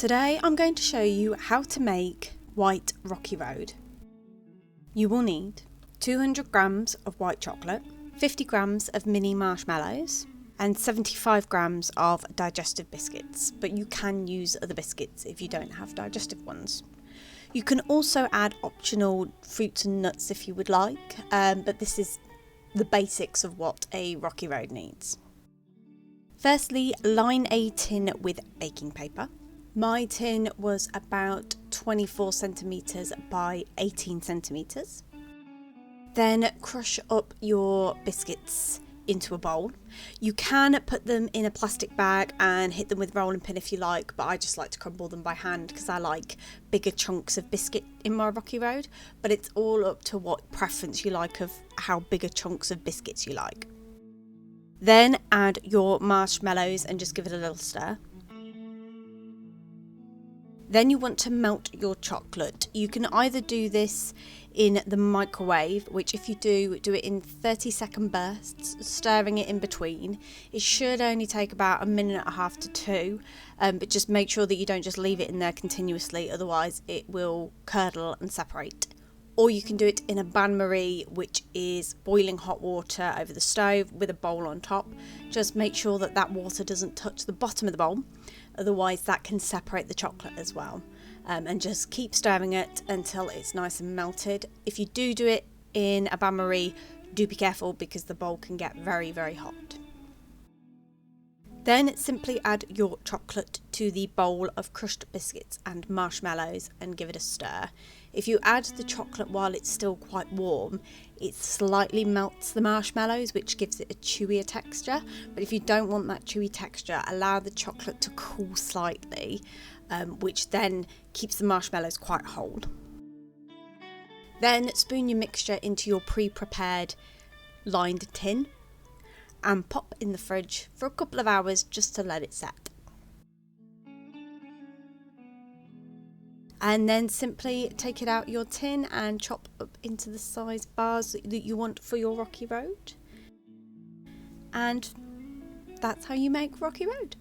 Today I'm going to show you how to make white Rocky Road. You will need 200 grams of white chocolate, 50 grams of mini marshmallows and 75 grams of digestive biscuits, but you can use other biscuits if you don't have digestive ones. You can also add optional fruits and nuts if you would like, but this is the basics of what a Rocky Road needs. Firstly, line a tin with baking paper. My tin was about 24 centimetres by 18 centimetres. Then crush up your biscuits into a bowl. You can put them in a plastic bag and hit them with rolling pin if you like, but I just like to crumble them by hand because I like bigger chunks of biscuit in my Rocky Road, but it's all up to what preference you like of how bigger chunks of biscuits you like. Then add your marshmallows and just give it a little stir. Then you want to melt your chocolate. You can either do this in the microwave, which if you do it in 30-second bursts, stirring it in between. It should only take about a minute and a half to 2, but just make sure that you don't just leave it in there continuously, otherwise it will curdle and separate. Or you can do it in a bain-marie, which is boiling hot water over the stove with a bowl on top. Just make sure that that water doesn't touch the bottom of the bowl, otherwise that can separate the chocolate as well. And just keep stirring it until it's nice and melted. If you do it in a bain-marie, do be careful because the bowl can get very, very hot. Then simply add your chocolate to the bowl of crushed biscuits and marshmallows and give it a stir. If you add the chocolate while it's still quite warm, it slightly melts the marshmallows, which gives it a chewier texture. But if you don't want that chewy texture, allow the chocolate to cool slightly, which then keeps the marshmallows quite whole. Then spoon your mixture into your pre-prepared lined tin and pop in the fridge for a couple of hours just to let it set. And then simply take it out your tin and chop up into the size bars that you want for your Rocky Road. And that's how you make Rocky Road.